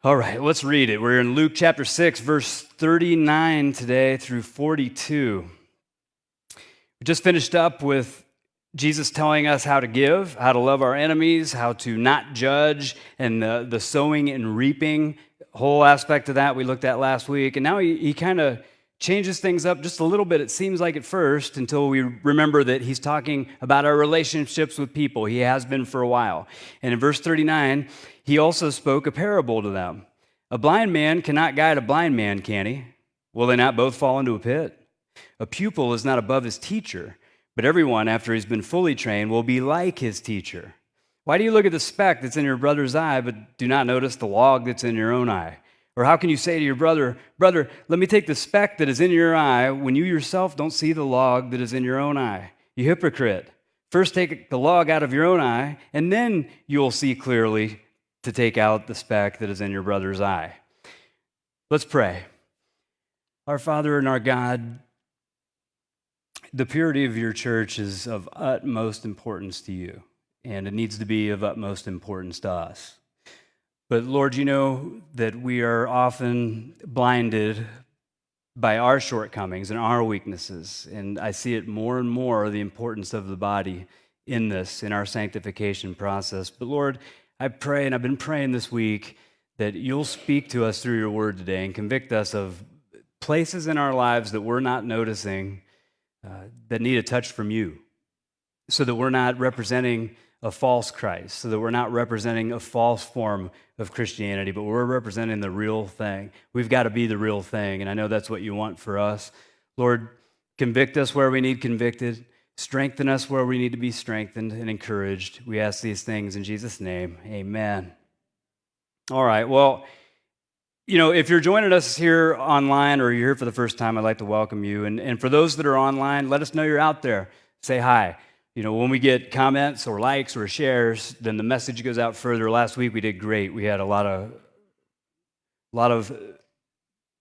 All right, let's read it. We're in Luke chapter 6, verse 39 today through 42. We just finished up with Jesus telling us how to give, how to love our enemies, how to not judge, and the sowing and reaping whole aspect of that we looked at last week. And now he kind of changes things up just a little bit, it seems like at first, until we remember that he's talking about our relationships with people. He has been for a while. And in verse 39, he also spoke a parable to them. A blind man cannot guide a blind man, can he? Will they not both fall into a pit? A pupil is not above his teacher, but everyone, after he's been fully trained, will be like his teacher. Why do you look at the speck that's in your brother's eye, but do not notice the log that's in your own eye? Or how can you say to your brother, "Brother, let me take the speck that is in your eye," when you yourself don't see the log that is in your own eye? You hypocrite. First take the log out of your own eye, and then you'll see clearly to take out the speck that is in your brother's eye. Let's pray. Our Father and our God, the purity of your church is of utmost importance to you, and it needs to be of utmost importance to us. But Lord, you know that we are often blinded by our shortcomings and our weaknesses, and I see it more and more, the importance of the body in this, in our sanctification process. But Lord, I pray, and I've been praying this week, that you'll speak to us through your word today and convict us of places in our lives that we're not noticing that need a touch from you, so that we're not representing a false Christ, so that we're not representing a false form of Christianity, but we're representing the real thing. We've got to be the real thing, and I know that's what you want for us. Lord, convict us where we need convicted, strengthen us where we need to be strengthened and encouraged. We ask these things in Jesus' name, amen. All right, well, you know, if you're joining us here online or you're here for the first time, I'd like to welcome you. And for those that are online, let us know you're out there. Say hi. You know, when we get comments or likes or shares, then the message goes out further. Last week we did great. We had a lot of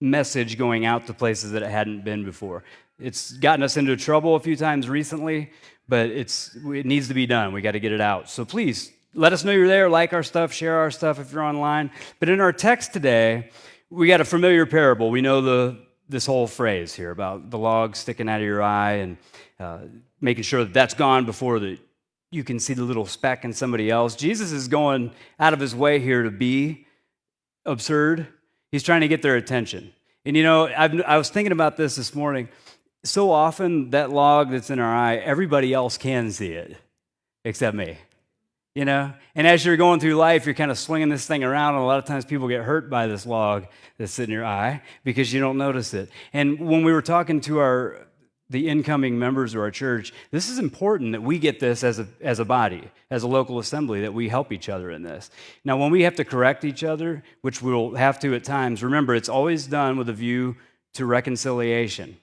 message going out to places that it hadn't been before. It's gotten us into trouble a few times recently, but it needs to be done. We got to get it out. So please, let us know you're there, like our stuff, share our stuff if you're online. But in our text today, we got a familiar parable. We know this whole phrase here about the log sticking out of your eye and making sure that that's gone before you can see the little speck in somebody else. Jesus is going out of his way here to be absurd. He's trying to get their attention. And you know, I was thinking about this morning. So often that log that's in our eye, everybody else can see it except me. You know, and as you're going through life, you're kind of swinging this thing around, and a lot of times people get hurt by this log that's in your eye because you don't notice it. And when we were talking to the incoming members of our church, this is important that we get this as a body, as a local assembly, that we help each other in this. Now, when we have to correct each other, which we'll have to at times, remember, it's always done with a view to reconciliation.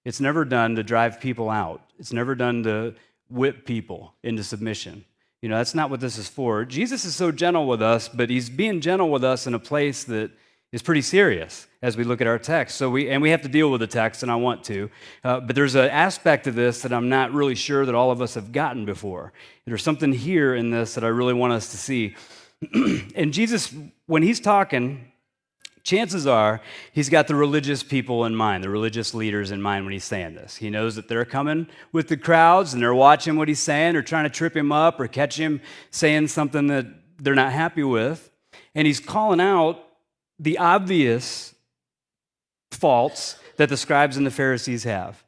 It's never done to drive people out. It's never done to whip people into submission. You know, that's not what this is for. Jesus is so gentle with us, but he's being gentle with us in a place that is pretty serious as we look at our text. So we have to deal with the text, and I want to. But there's an aspect of this that I'm not really sure that all of us have gotten before. There's something here in this that I really want us to see. And Jesus, when he's talking, chances are he's got the religious people in mind, the religious leaders in mind when he's saying this. He knows that they're coming with the crowds and they're watching what he's saying or trying to trip him up or catch him saying something that they're not happy with. And he's calling out the obvious faults that the scribes and the Pharisees have.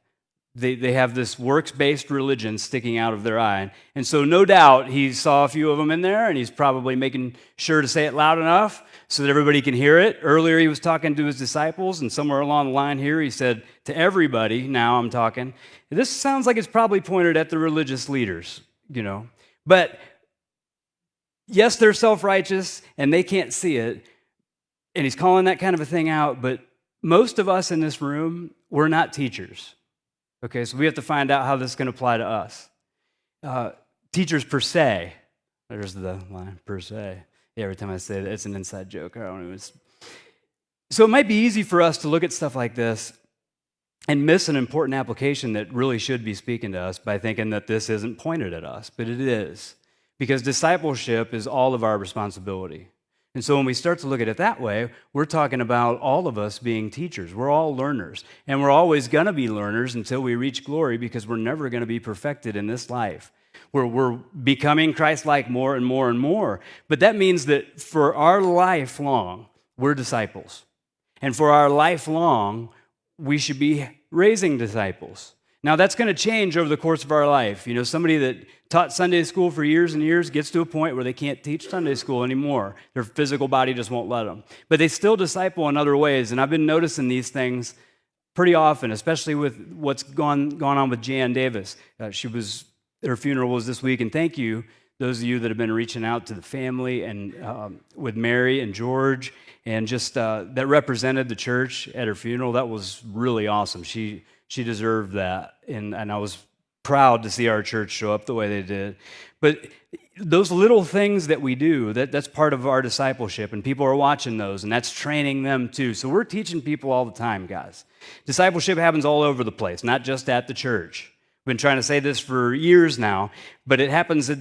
They have this works-based religion sticking out of their eye. And so no doubt he saw a few of them in there, and he's probably making sure to say it loud enough so that everybody can hear it. Earlier he was talking to his disciples, and somewhere along the line here he said, to everybody, now I'm talking. This sounds like it's probably pointed at the religious leaders, you know. But yes, they're self-righteous, and they can't see it, and he's calling that kind of a thing out, but most of us in this room, we're not teachers. Okay, so we have to find out how this can apply to us. Teachers per se. There's the line, per se. Yeah, every time I say that, it's an inside joke. I don't know. So it might be easy for us to look at stuff like this and miss an important application that really should be speaking to us by thinking that this isn't pointed at us, but it is. Because discipleship is all of our responsibility. And so when we start to look at it that way, we're talking about all of us being teachers. We're all learners. And we're always going to be learners until we reach glory because we're never going to be perfected in this life. We're becoming Christ-like more and more and more. But that means that for our life long, we're disciples. And for our life long, we should be raising disciples. Now, that's going to change over the course of our life. You know, somebody that taught Sunday school for years and years gets to a point where they can't teach Sunday school anymore. Their physical body just won't let them. But they still disciple in other ways, and I've been noticing these things pretty often, especially with what's gone on with Jan Davis. Her funeral was this week, and thank you, those of you that have been reaching out to the family and with Mary and George, and just that represented the church at her funeral. That was really awesome. She deserved that, and I was proud to see our church show up the way they did. But those little things that we do, that's part of our discipleship, and people are watching those, and that's training them too. So we're teaching people all the time, guys. Discipleship happens all over the place, not just at the church. I've been trying to say this for years now, but it happens at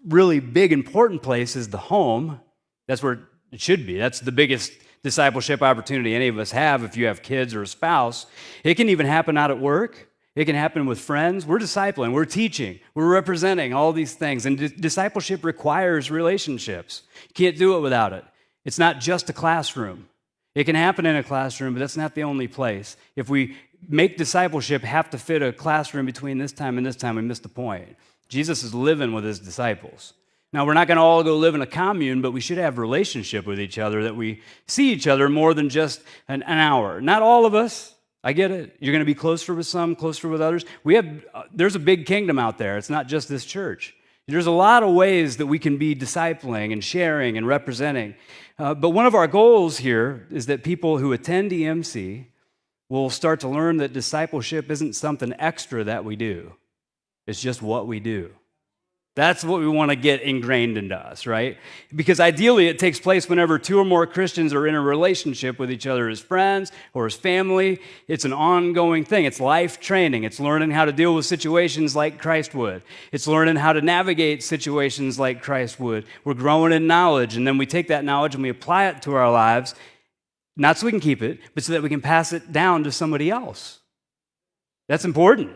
really big, important places, the home. That's where it should be. That's the biggest discipleship opportunity any of us have if you have kids or a spouse. It can even happen out at work. It can happen with friends. We're discipling, we're teaching, we're representing all these things. And discipleship requires relationships. You can't do it without it. It's not just a classroom. It can happen in a classroom, but that's not the only place. If we make discipleship have to fit a classroom between this time and this time, we miss the point. Jesus is living with his disciples. Now, we're not going to all go live in a commune, but we should have a relationship with each other, that we see each other more than just an hour. Not all of us. I get it. You're going to be closer with some, closer with others. There's a big kingdom out there. It's not just this church. There's a lot of ways that we can be discipling and sharing and representing. But one of our goals here is that people who attend EMC will start to learn that discipleship isn't something extra that we do. It's just what we do. That's what we want to get ingrained into us, right? Because ideally it takes place whenever two or more Christians are in a relationship with each other as friends or as family. It's an ongoing thing. It's life training. It's learning how to deal with situations like Christ would. It's learning how to navigate situations like Christ would. We're growing in knowledge, and then we take that knowledge and we apply it to our lives, not so we can keep it, but so that we can pass it down to somebody else. That's important.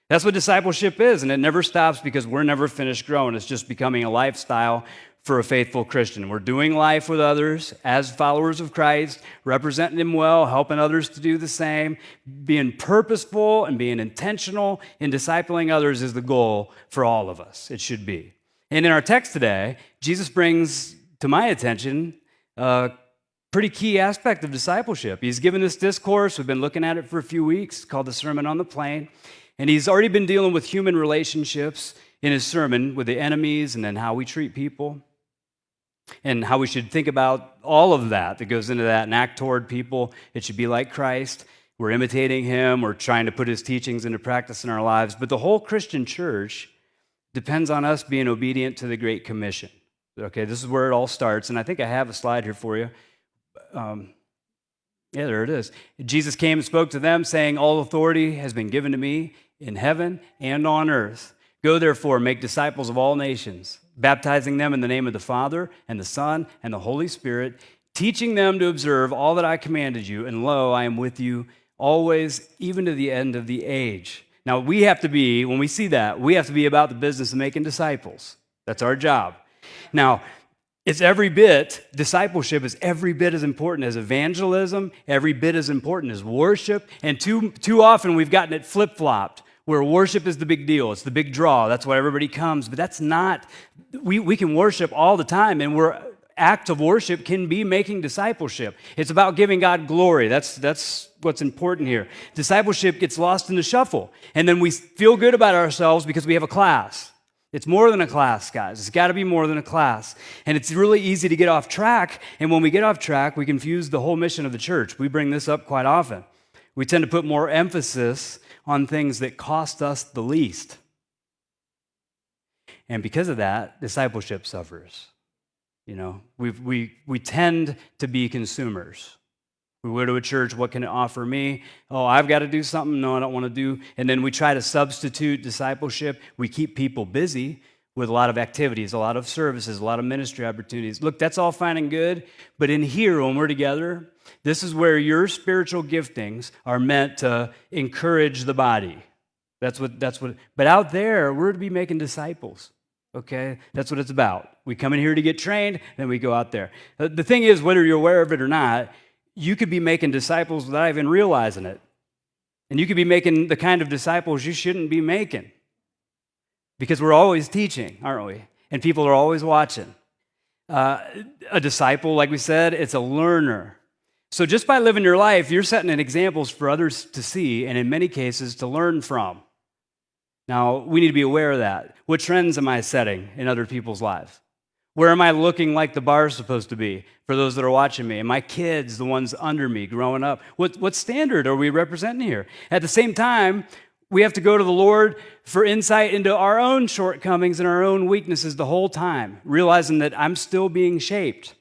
That's what discipleship is, and it never stops because we're never finished growing. It's just becoming a lifestyle for a faithful Christian. We're doing life with others as followers of Christ, representing him well, helping others to do the same. Being purposeful and being intentional in discipling others is the goal for all of us. It should be. And in our text today, Jesus brings to my attention a pretty key aspect of discipleship. He's given this discourse. We've been looking at it for a few weeks, called the Sermon on the Plain. And he's already been dealing with human relationships in his sermon with the enemies, and then how we treat people and how we should think about all of that goes into that and act toward people. It should be like Christ. We're imitating him. We're trying to put his teachings into practice in our lives. But the whole Christian church depends on us being obedient to the Great Commission. Okay, this is where it all starts. And I think I have a slide here for you. Yeah, there it is. Jesus came and spoke to them, saying, "All authority has been given to me in heaven and on earth. Go therefore, make disciples of all nations, baptizing them in the name of the Father and the Son and the Holy Spirit, teaching them to observe all that I commanded you. And lo, I am with you always, even to the end of the age." Now, we have to be, when we see that, we have to be about the business of making disciples. That's our job. Now, discipleship is every bit as important as evangelism, every bit as important as worship, and too often we've gotten it flip-flopped, where worship is the big deal, it's the big draw, that's why everybody comes, but that's not, we can worship all the time, and act of worship can be making discipleship. It's about giving God glory. That's what's important here. Discipleship gets lost in the shuffle, and then we feel good about ourselves because we have a class. It's more than a class, guys. It's got to be more than a class. And it's really easy to get off track. And when we get off track, we confuse the whole mission of the church. We bring this up quite often. We tend to put more emphasis on things that cost us the least. And because of that, discipleship suffers. You know, we tend to be consumers. We go to a church, what can it offer me? Oh, I've got to do something. No, I don't want to do. And then we try to substitute discipleship. We keep people busy. with a lot of activities, a lot of services, a lot of ministry opportunities. Look, that's all fine and good, but in here, when we're together, this is where your spiritual giftings are meant to encourage the body. That's what, but out there, we're to be making disciples, okay? That's what it's about. We come in here to get trained, then we go out there. The thing is, whether you're aware of it or not, you could be making disciples without even realizing it. And you could be making the kind of disciples you shouldn't be making. Because we're always teaching, aren't we? And people are always watching. A disciple, like we said, it's a learner. So just by living your life, you're setting an examples for others to see, and in many cases, to learn from. Now, we need to be aware of that. What trends am I setting in other people's lives? Where am I looking like the bar is supposed to be for those that are watching me? And my kids, the ones under me growing up, what standard are we representing here? At the same time, we have to go to the Lord for insight into our own shortcomings and our own weaknesses the whole time, realizing that I'm still being shaped.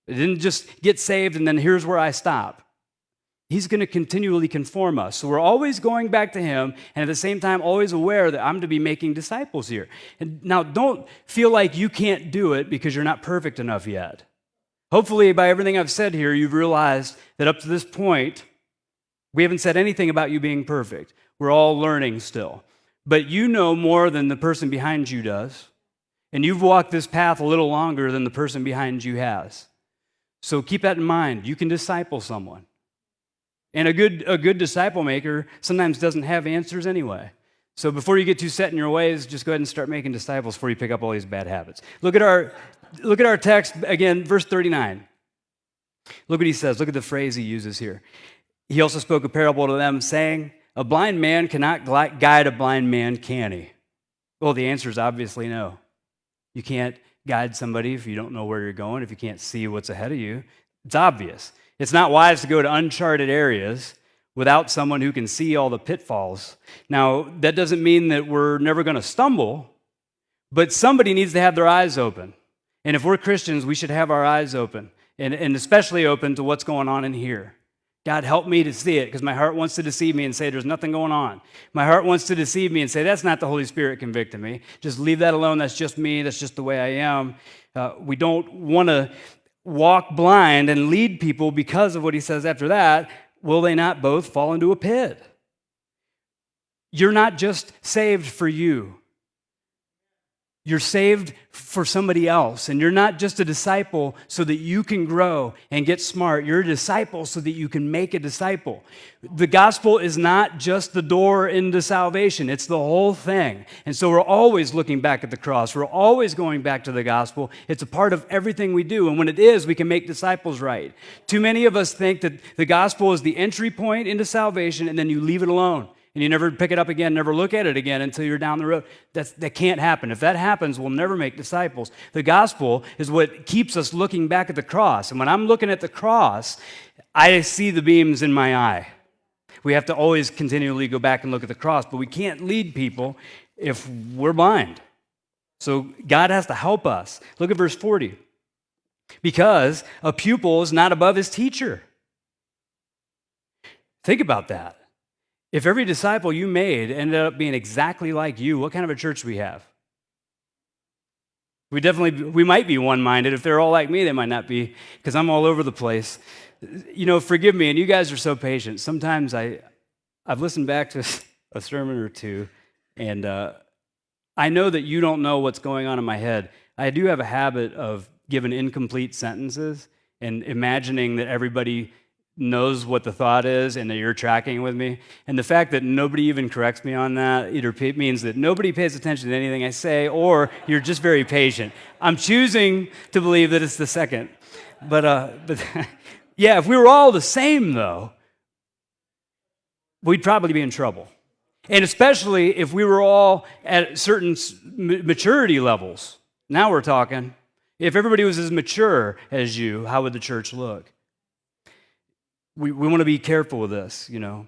It didn't just get saved and then here's where I stop. He's going to continually conform us. So we're always going back to Him, and at the same time, always aware that I'm to be making disciples here. And now, don't feel like you can't do it because you're not perfect enough yet. Hopefully, by everything I've said here, you've realized that up to this point, we haven't said anything about you being perfect. We're all learning still. But you know more than the person behind you does. And you've walked this path a little longer than the person behind you has. So keep that in mind. You can disciple someone. And a good disciple maker sometimes doesn't have answers anyway. So before you get too set in your ways, just go ahead and start making disciples before you pick up all these bad habits. Look at our text again, verse 39. Look what he says. Look at the phrase he uses here. He also spoke a parable to them, saying, "A blind man cannot guide a blind man, can he?" Well, the answer is obviously no. You can't guide somebody if you don't know where you're going, if you can't see what's ahead of you. It's obvious. It's not wise to go to uncharted areas without someone who can see all the pitfalls. Now, that doesn't mean that we're never going to stumble, but somebody needs to have their eyes open. And if we're Christians, we should have our eyes open, and especially open to what's going on in here. God, help me to see it, because my heart wants to deceive me and say there's nothing going on. My heart wants to deceive me and say that's not the Holy Spirit convicting me. Just leave that alone. That's just me. That's just the way I am. We don't want to walk blind and lead people because of what he says after that. Will they not both fall into a pit? You're not just saved for you. You're saved for somebody else. And you're not just a disciple so that you can grow and get smart. You're a disciple so that you can make a disciple. The gospel is not just the door into salvation. It's the whole thing. And so we're always looking back at the cross. We're always going back to the gospel. It's a part of everything we do. And when it is, we can make disciples right. Too many of us think that the gospel is the entry point into salvation and then you leave it alone. And you never pick it up again, never look at it again until you're down the road. That can't happen. If that happens, we'll never make disciples. The gospel is what keeps us looking back at the cross. And when I'm looking at the cross, I see the beams in my eye. We have to always continually go back and look at the cross, but we can't lead people if we're blind. So God has to help us. Look at verse 40. Because a pupil is not above his teacher. Think about that. If every disciple you made ended up being exactly like you, what kind of a church do we have? We might be one-minded. If they're all like me, they might not be, because I'm all over the place. You know, forgive me, and you guys are so patient. Sometimes I've listened back to a sermon or two, and I know that you don't know what's going on in my head. I do have a habit of giving incomplete sentences and imagining that everybody knows what the thought is and that you're tracking with me. And the fact that nobody even corrects me on that either means that nobody pays attention to anything I say or you're just very patient. I'm choosing to believe that it's the second. But yeah, if we were all the same, though, we'd probably be in trouble. And especially if we were all at certain maturity levels. Now we're talking. If everybody was as mature as you, how would the church look? We want to be careful with this, you know.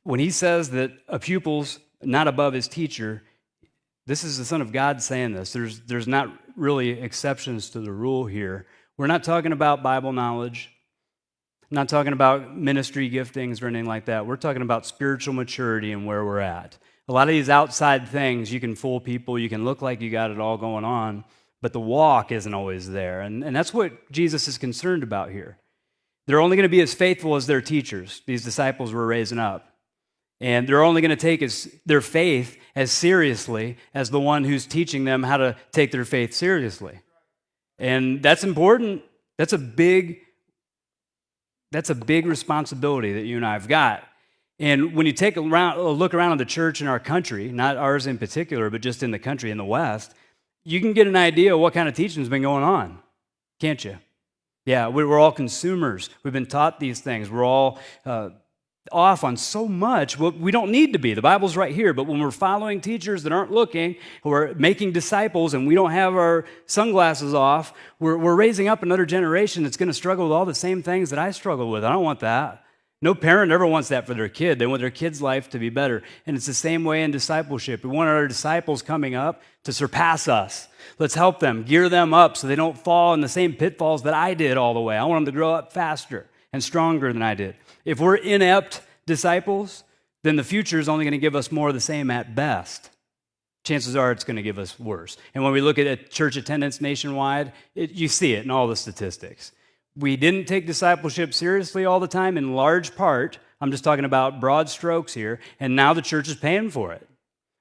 When he says that a pupil's not above his teacher, this is the Son of God saying this. There's not really exceptions to the rule here. We're not talking about Bible knowledge, not talking about ministry giftings or anything like that. We're talking about spiritual maturity and where we're at. A lot of these outside things, you can fool people, you can look like you got it all going on, but the walk isn't always there. And that's what Jesus is concerned about here. They're only going to be as faithful as their teachers, these disciples were raising up. And they're only going to take their faith as seriously as the one who's teaching them how to take their faith seriously. And that's important. That's a big responsibility that you and I have got. And when you take a look around at the church in our country, not ours in particular, but just in the country, in the West, you can get an idea of what kind of teaching has been going on, can't you? Yeah, we're all consumers. We've been taught these things. We're all off on so much. Well, we don't need to be. The Bible's right here. But when we're following teachers that aren't looking, we're making disciples, and we don't have our sunglasses off, we're raising up another generation that's going to struggle with all the same things that I struggle with. I don't want that. No parent ever wants that for their kid. They want their kid's life to be better. And it's the same way in discipleship. We want our disciples coming up to surpass us. Let's help them, gear them up so they don't fall in the same pitfalls that I did all the way. I want them to grow up faster and stronger than I did. If we're inept disciples, then the future is only going to give us more of the same at best. Chances are it's going to give us worse. And when we look at church attendance nationwide, you see it in all the statistics. We didn't take discipleship seriously all the time, in large part. I'm just talking about broad strokes here, and now the church is paying for it.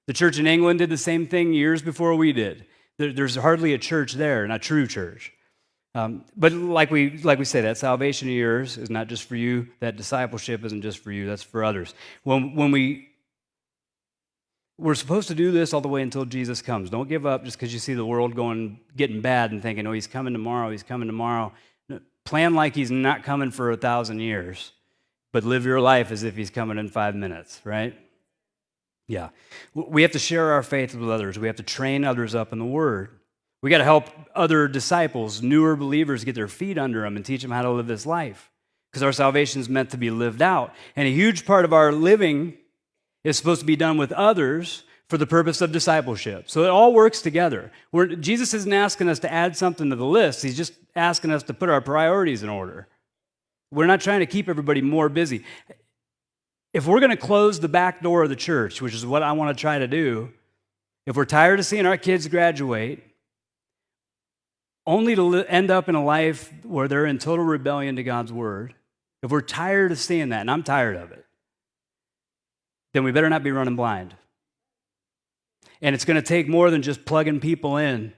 The church in England did the same thing years before we did. There's hardly a church there, and a true church. But like we say, that salvation of yours is not just for you. That discipleship isn't just for you. That's for others. We're supposed to do this all the way until Jesus comes. Don't give up just because you see the world getting bad and thinking, oh, he's coming tomorrow, he's coming tomorrow. Plan like he's not coming for 1,000 years, but live your life as if he's coming in 5 minutes, right? Yeah. We have to share our faith with others. We have to train others up in the Word. We got to help other disciples, newer believers, get their feet under them and teach them how to live this life, because our salvation is meant to be lived out. And a huge part of our living is supposed to be done with others for the purpose of discipleship. So it all works together. Jesus isn't asking us to add something to the list. He's just asking us to put our priorities in order. We're not trying to keep everybody more busy. If we're going to close the back door of the church, which is what I want to try to do, if we're tired of seeing our kids graduate, only to end up in a life where they're in total rebellion to God's word, if we're tired of seeing that, and I'm tired of it, then we better not be running blind. And it's going to take more than just plugging people in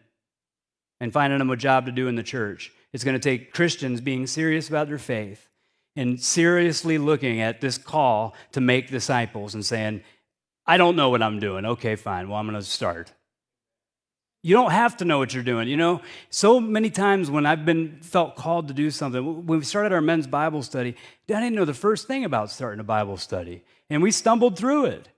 and finding them a job to do in the church. It's going to take Christians being serious about their faith and seriously looking at this call to make disciples and saying, I don't know what I'm doing. Okay, fine. Well, I'm going to start. You don't have to know what you're doing. You know, so many times when I've felt called to do something, when we started our men's Bible study, I didn't know the first thing about starting a Bible study. And we stumbled through it.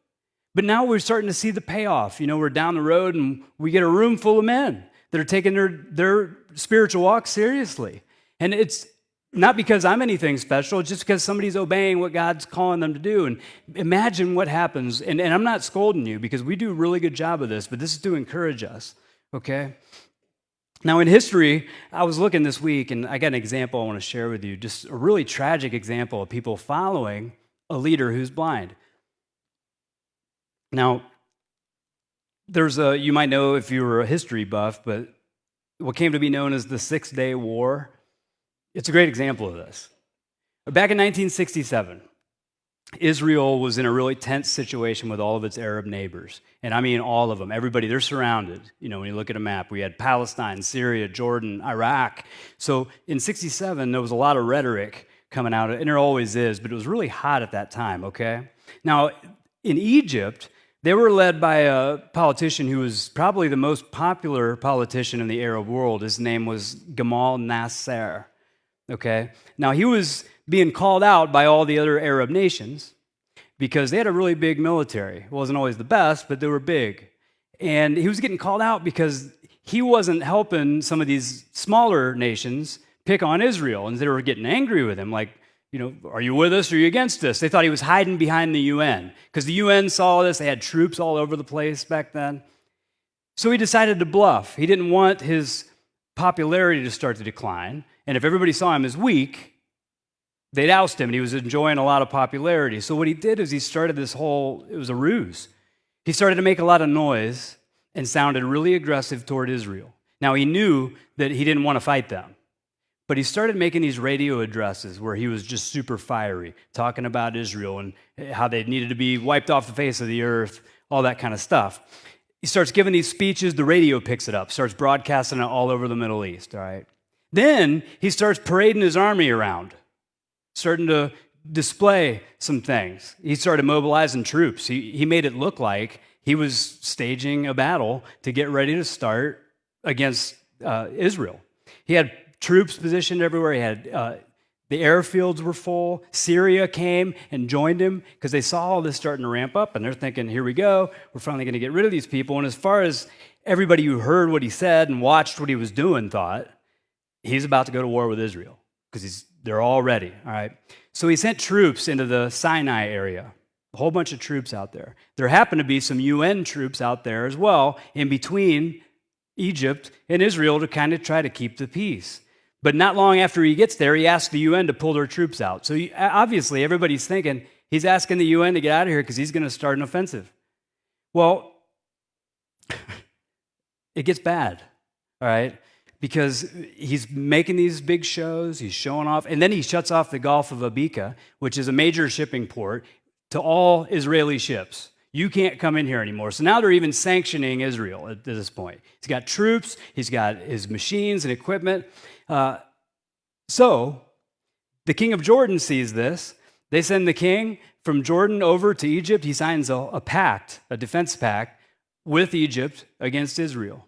But now we're starting to see the payoff. You know, we're down the road and we get a room full of men that are taking their spiritual walk seriously. And it's not because I'm anything special, it's just because somebody's obeying what God's calling them to do. And imagine what happens. And I'm not scolding you because we do a really good job of this, but this is to encourage us, okay? Now in history, I was looking this week and I got an example I want to share with you, just a really tragic example of people following a leader who's blind. Now, you might know if you were a history buff, but what came to be known as the 6-Day War, it's a great example of this. Back in 1967, Israel was in a really tense situation with all of its Arab neighbors. And I mean all of them. Everybody, they're surrounded. You know, when you look at a map, we had Palestine, Syria, Jordan, Iraq. So in 67, there was a lot of rhetoric coming out, and there always is, but it was really hot at that time, okay? Now, in Egypt, they were led by a politician who was probably the most popular politician in the Arab world. His name was Gamal Nasser, okay? Now, he was being called out by all the other Arab nations because they had a really big military. It wasn't always the best, but they were big. And he was getting called out because he wasn't helping some of these smaller nations pick on Israel, and they were getting angry with him, like, you know, are you with us or are you against us? They thought he was hiding behind the UN because the UN saw this. They had troops all over the place back then. So he decided to bluff. He didn't want his popularity to start to decline. And if everybody saw him as weak, they'd oust him, and he was enjoying a lot of popularity. So what he did is he started it was a ruse. He started to make a lot of noise and sounded really aggressive toward Israel. Now, he knew that he didn't want to fight them, but he started making these radio addresses where he was just super fiery, talking about Israel and how they needed to be wiped off the face of the earth, all that kind of stuff. He starts giving these speeches, the radio picks it up, starts broadcasting it all over the Middle East, all right? Then he starts parading his army around, starting to display some things. He started mobilizing troops. He made it look like he was staging a battle to get ready to start against Israel. He had troops positioned everywhere. He had the airfields were full. Syria came and joined him because they saw all this starting to ramp up, and they're thinking, here we go. We're finally going to get rid of these people. And as far as everybody who heard what he said and watched what he was doing thought, he's about to go to war with Israel because they're all ready, all right? So he sent troops into the Sinai area, a whole bunch of troops out there. There happened to be some UN troops out there as well in between Egypt and Israel to kind of try to keep the peace. But not long after he gets there, he asks the UN to pull their troops out. So obviously everybody's thinking he's asking the UN to get out of here because he's going to start an offensive. Well, it gets bad, all right? Because he's making these big shows, he's showing off, and then he shuts off the Gulf of Abika, which is a major shipping port, to all Israeli ships. You can't come in here anymore. So now they're even sanctioning Israel at this point. He's got troops, he's got his machines and equipment. So the king of Jordan sees this. They send the king from Jordan over to Egypt. He signs a pact, a defense pact, with Egypt against Israel.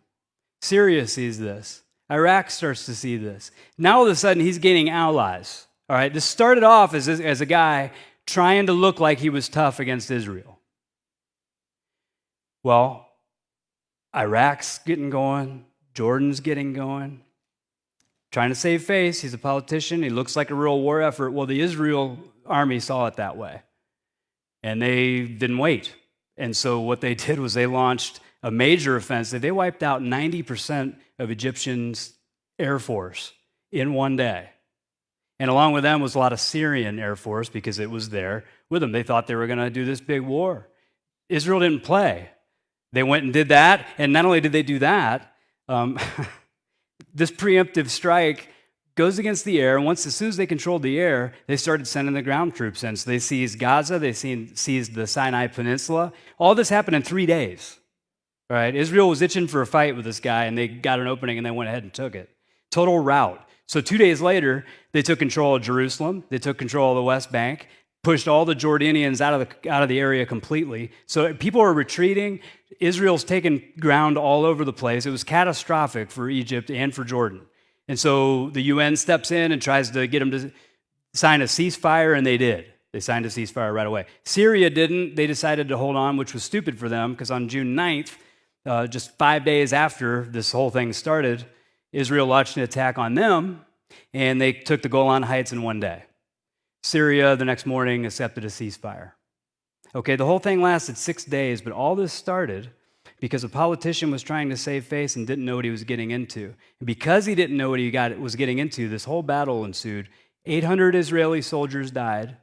Syria sees this. Iraq starts to see this. Now all of a sudden he's gaining allies. All right, this started off as a guy trying to look like he was tough against Israel. Well, Iraq's getting going, Jordan's getting going, trying to save face. He's a politician. He looks like a real war effort. Well, the Israel army saw it that way, and they didn't wait. And so what they did was they launched a major offensive. They wiped out 90% of Egyptians' air force in one day. And along with them was a lot of Syrian air force because it was there with them. They thought they were going to do this big war. Israel didn't play. They went and did that, and not only did they do that, this preemptive strike goes against the air, and as soon as they controlled the air, they started sending the ground troops in. So they seized Gaza, they seized the Sinai Peninsula. All this happened in 3 days. All right, Israel was itching for a fight with this guy, and they got an opening, and they went ahead and took it. Total rout. So 2 days later, they took control of Jerusalem. They took control of the West Bank, pushed all the Jordanians out of the area completely. So people are retreating. Israel's taken ground all over the place. It was catastrophic for Egypt and for Jordan. And so the UN steps in and tries to get them to sign a ceasefire, and they did. They signed a ceasefire right away. Syria didn't. They decided to hold on, which was stupid for them, because on June 9th, just 5 days after this whole thing started, Israel launched an attack on them, and they took the Golan Heights in one day. Syria, the next morning, accepted a ceasefire. Okay, the whole thing lasted 6 days, but all this started because a politician was trying to save face and didn't know what he was getting into. And because he didn't know what he was getting into, this whole battle ensued. 800 Israeli soldiers died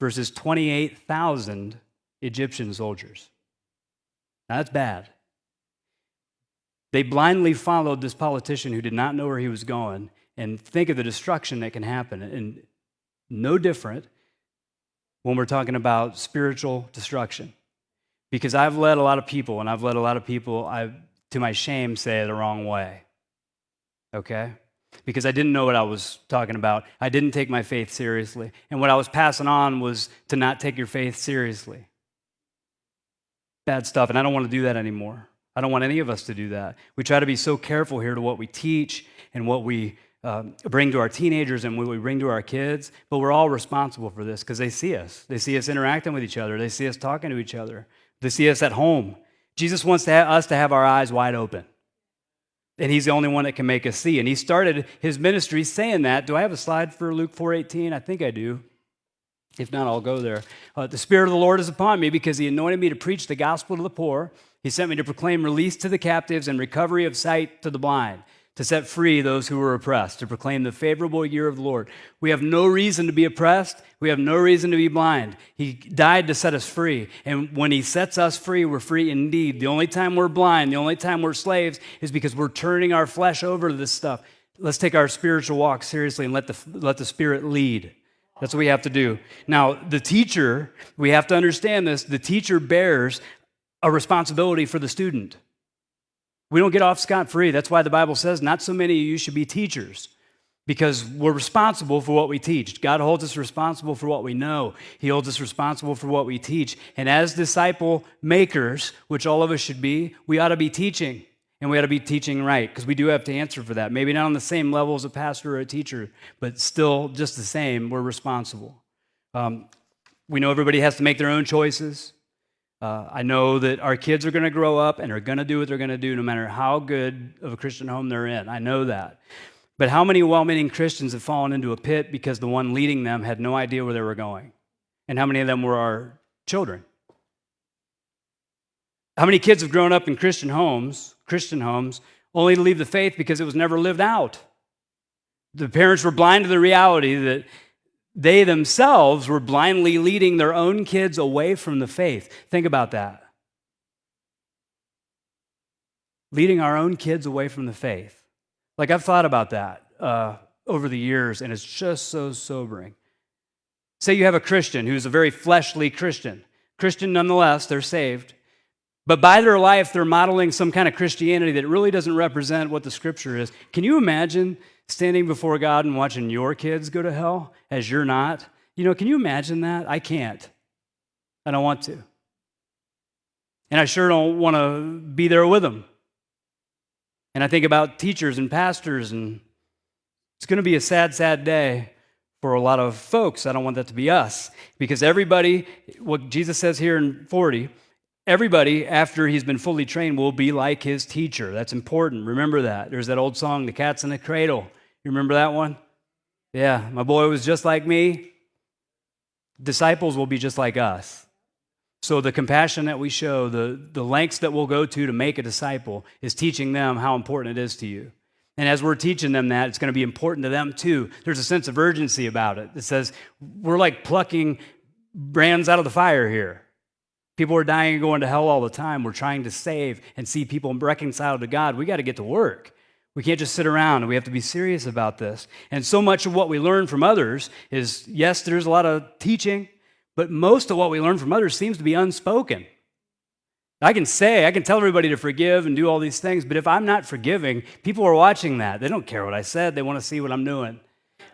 versus 28,000 Egyptian soldiers. Now, that's bad. They blindly followed this politician who did not know where he was going, and think of the destruction that can happen. And no different when we're talking about spiritual destruction. Because I've led a lot of people, and I've led a lot of people, to my shame, say it the wrong way. Okay? Because I didn't know what I was talking about. I didn't take my faith seriously. And what I was passing on was to not take your faith seriously. Bad stuff, and I don't want to do that anymore. I don't want any of us to do that. We try to be so careful here to what we teach and what we bring to our teenagers and what we bring to our kids, but we're all responsible for this because they see us. They see us interacting with each other. They see us talking to each other. They see us at home. Jesus wants us to have our eyes wide open, and he's the only one that can make us see, and he started his ministry saying that. Do I have a slide for Luke 4:18? I think I do. If not, I'll go there. The Spirit of the Lord is upon me because he anointed me to preach the gospel to the poor. He sent me to proclaim release to the captives and recovery of sight to the blind, to set free those who were oppressed, to proclaim the favorable year of the Lord. We have no reason to be oppressed. We have no reason to be blind. He died to set us free. And when he sets us free, we're free indeed. The only time we're blind, the only time we're slaves is because we're turning our flesh over to this stuff. Let's take our spiritual walk seriously and let the Spirit lead. That's what we have to do. Now, the teacher, we have to understand this, the teacher bears a responsibility for the student. We don't get off scot-free. That's why the Bible says not so many of you should be teachers, because we're responsible for what we teach. God holds us responsible for what we know. He holds us responsible for what we teach. And as disciple makers, which all of us should be, we ought to be teaching. And we ought to be teaching right, because we do have to answer for that. Maybe not on the same level as a pastor or a teacher, but still just the same, we're responsible. We know everybody has to make their own choices. I know that our kids are going to grow up and are going to do what they're going to do no matter how good of a Christian home they're in. I know that. But how many well-meaning Christians have fallen into a pit because the one leading them had no idea where they were going? And how many of them were our children? How many kids have grown up in Christian homes, only to leave the faith because it was never lived out? The parents were blind to the reality that they themselves were blindly leading their own kids away from the faith. Think about that. Leading our own kids away from the faith. Like, I've thought about that over the years, and it's just so sobering. Say you have a Christian who's a very fleshly Christian nonetheless, they're saved. But by their life, they're modeling some kind of Christianity that really doesn't represent what the Scripture is. Can you imagine standing before God and watching your kids go to hell as you're not? Can you imagine that? I can't. I don't want to. And I sure don't want to be there with them. And I think about teachers and pastors, and it's going to be a sad, sad day for a lot of folks. I don't want that to be us, because everybody, what Jesus says here in 40, everybody, after he's been fully trained, will be like his teacher. That's important. Remember that. There's that old song, The Cat's in the Cradle. You remember that one? Yeah, my boy was just like me. Disciples will be just like us. So the compassion that we show, the lengths that we'll go to make a disciple, is teaching them how important it is to you. And as we're teaching them that, it's going to be important to them too. There's a sense of urgency about it. It says, we're like plucking brands out of the fire here. People are dying and going to hell all the time. We're trying to save and see people reconciled to God. We got to get to work. We can't just sit around, and we have to be serious about this. And so much of what we learn from others is, yes, there's a lot of teaching, but most of what we learn from others seems to be unspoken. I can tell everybody to forgive and do all these things, but if I'm not forgiving, people are watching that. They don't care what I said. They want to see what I'm doing.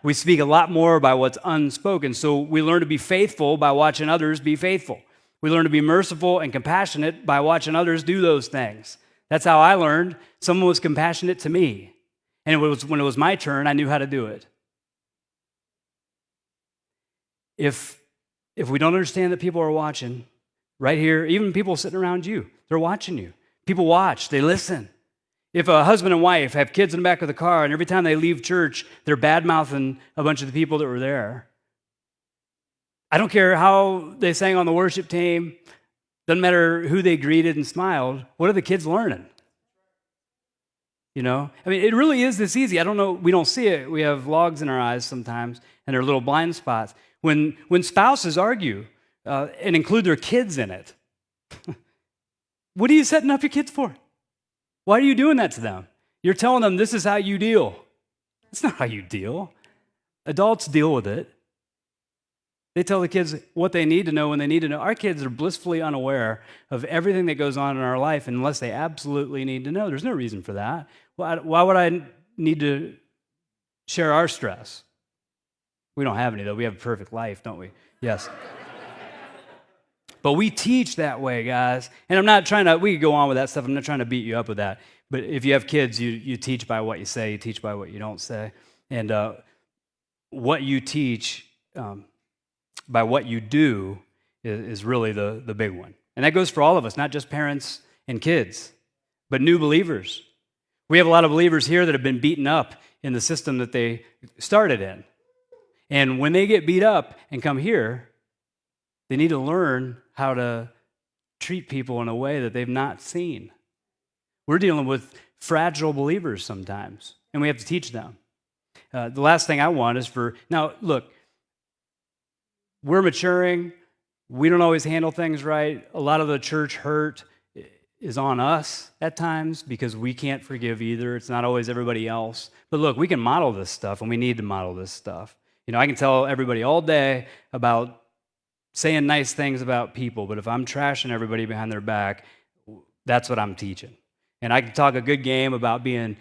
We speak a lot more by what's unspoken. So we learn to be faithful by watching others be faithful. We learn to be merciful and compassionate by watching others do those things. That's how I learned. Someone was compassionate to me. And when it was my turn, I knew how to do it. If we don't understand that people are watching, right here, even people sitting around you, they're watching you. People watch, they listen. If a husband and wife have kids in the back of the car, and every time they leave church, they're bad-mouthing a bunch of the people that were there, I don't care how they sang on the worship team. Doesn't matter who they greeted and smiled. What are the kids learning? It really is this easy. I don't know. We don't see it. We have logs in our eyes sometimes, and they're little blind spots. When spouses argue and include their kids in it, what are you setting up your kids for? Why are you doing that to them? You're telling them this is how you deal. It's not how you deal. Adults deal with it. They tell the kids what they need to know when they need to know. Our kids are blissfully unaware of everything that goes on in our life unless they absolutely need to know. There's no reason for that. Why would I need to share our stress? We don't have any, though. We have a perfect life, don't we? Yes. But we teach that way, guys. And I'm not trying to, we could go on with that stuff. I'm not trying to beat you up with that. But if you have kids, you teach by what you say. You teach by what you don't say. And what you teach by what you do is really the big one. And that goes for all of us, not just parents and kids, but new believers. We have a lot of believers here that have been beaten up in the system that they started in. And when they get beat up and come here, they need to learn how to treat people in a way that they've not seen. We're dealing with fragile believers sometimes, and we have to teach them. The last thing I want is now, look, we're maturing. We don't always handle things right. A lot of the church hurt is on us at times because we can't forgive either. It's not always everybody else. But look, we can model this stuff, and we need to model this stuff. I can tell everybody all day about saying nice things about people, but if I'm trashing everybody behind their back, that's what I'm teaching. And I can talk a good game about being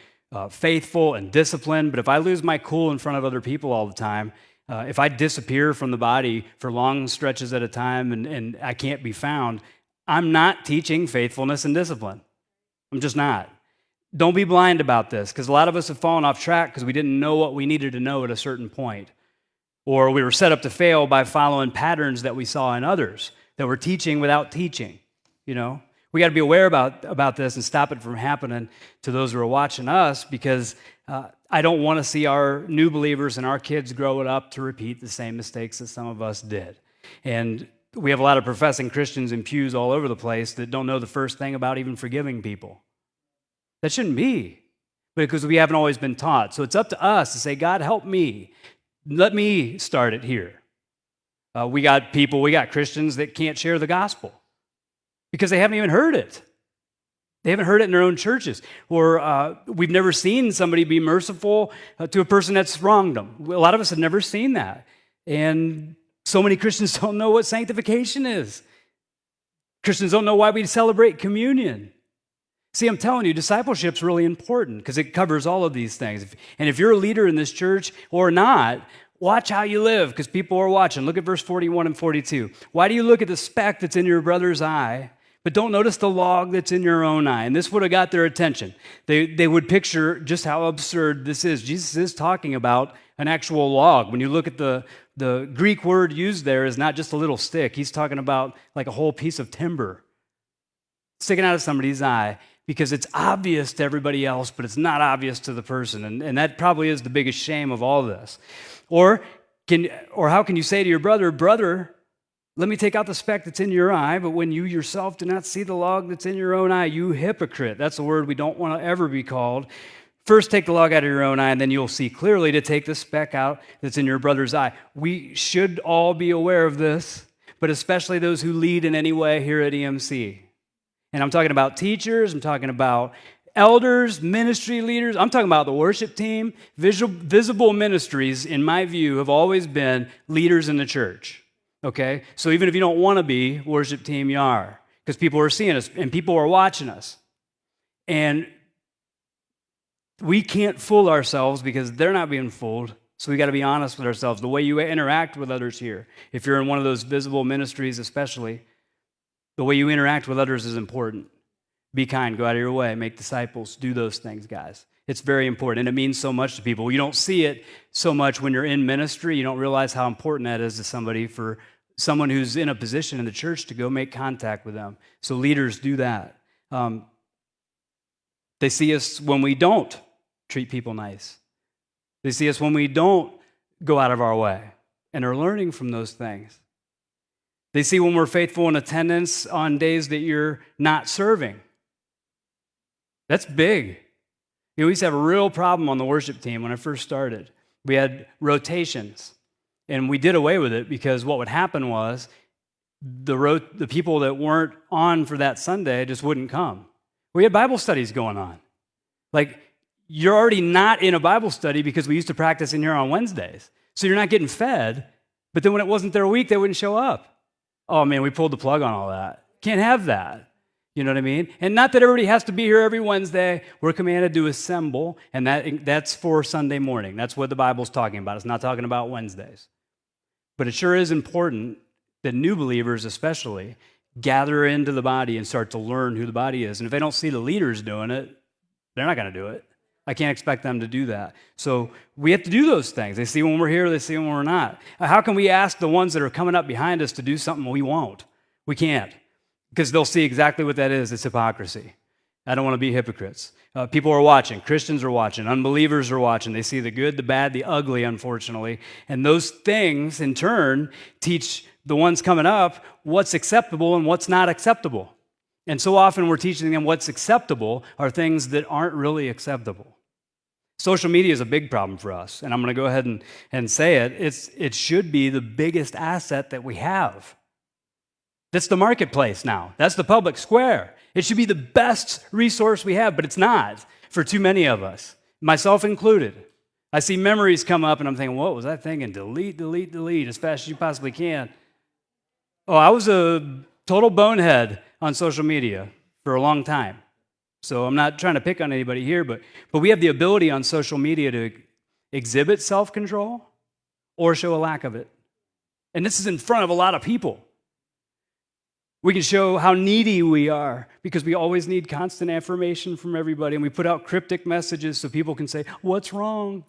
faithful and disciplined, but if I lose my cool in front of other people all the time, if I disappear from the body for long stretches at a time and I can't be found, I'm not teaching faithfulness and discipline. I'm just not. Don't be blind about this, because a lot of us have fallen off track because we didn't know what we needed to know at a certain point. Or we were set up to fail by following patterns that we saw in others, that we're teaching without teaching. We got to be aware about this and stop it from happening to those who are watching us, because I don't want to see our new believers and our kids grow up to repeat the same mistakes that some of us did. And we have a lot of professing Christians in pews all over the place that don't know the first thing about even forgiving people. That shouldn't be, because we haven't always been taught. So it's up to us to say, God, help me. Let me start it here. We got Christians that can't share the gospel because they haven't even heard it. They haven't heard it in their own churches. Or we've never seen somebody be merciful to a person that's wronged them. A lot of us have never seen that. And so many Christians don't know what sanctification is. Christians don't know why we celebrate communion. See, I'm telling you, discipleship's really important because it covers all of these things. And if you're a leader in this church or not, watch how you live, because people are watching. Look at verse 41 and 42. Why do you look at the speck that's in your brother's eye, but don't notice the log that's in your own eye? And this would have got their attention. They would picture just how absurd this is. Jesus is talking about an actual log. When you look at the Greek word used there is not just a little stick. He's talking about like a whole piece of timber sticking out of somebody's eye, because it's obvious to everybody else, but it's not obvious to the person. And that probably is the biggest shame of all this. Or how can you say to your brother, let me take out the speck that's in your eye, but when you yourself do not see the log that's in your own eye, you hypocrite. That's a word we don't want to ever be called. First, take the log out of your own eye, and then you'll see clearly to take the speck out that's in your brother's eye. We should all be aware of this, but especially those who lead in any way here at EMC. And I'm talking about teachers, I'm talking about elders, ministry leaders, I'm talking about the worship team. Visible ministries, in my view, have always been leaders in the church, okay? So even if you don't want to be worship team, you are, because people are seeing us and people are watching us. And we can't fool ourselves because they're not being fooled, so we got to be honest with ourselves. The way you interact with others here, if you're in one of those visible ministries especially, the way you interact with others is important. Be kind, go out of your way, make disciples, do those things, guys. It's very important, and it means so much to people. You don't see it so much when you're in ministry. You don't realize how important that is to somebody, for someone who's in a position in the church to go make contact with them. So leaders do that. They see us when we don't treat people nice. They see us when we don't go out of our way, and are learning from those things. They see when we're faithful in attendance on days that you're not serving. That's big. We used to have a real problem on the worship team when I first started. We had rotations, and we did away with it because what would happen was the people that weren't on for that Sunday just wouldn't come. We had Bible studies going on. Like, you're already not in a Bible study because we used to practice in here on Wednesdays. So you're not getting fed, but then when it wasn't their week, they wouldn't show up. Oh man, we pulled the plug on all that. Can't have that. You know what I mean? And not that everybody has to be here every Wednesday. We're commanded to assemble, and that's for Sunday morning. That's what the Bible's talking about. It's not talking about Wednesdays. But it sure is important that new believers especially gather into the body and start to learn who the body is. And if they don't see the leaders doing it, they're not going to do it. I can't expect them to do that. So we have to do those things. They see when we're here, they see when we're not. How can we ask the ones that are coming up behind us to do something we won't? We can't, because they'll see exactly what that is. It's hypocrisy. I don't want to be hypocrites. People are watching. Christians are watching. Unbelievers are watching. They see the good, the bad, the ugly, unfortunately. And those things, in turn, teach the ones coming up what's acceptable and what's not acceptable. And so often we're teaching them what's acceptable are things that aren't really acceptable. Social media is a big problem for us, and I'm going to go ahead and say it. It should be the biggest asset that we have. That's the marketplace now. That's the public square. It should be the best resource we have, but it's not for too many of us, myself included. I see memories come up, and I'm thinking, what was I thinking? Delete, delete, delete as fast as you possibly can. Oh, I was a total bonehead on social media for a long time. So I'm not trying to pick on anybody here, but we have the ability on social media to exhibit self-control or show a lack of it. And this is in front of a lot of people. We can show how needy we are because we always need constant affirmation from everybody, and we put out cryptic messages so people can say, what's wrong?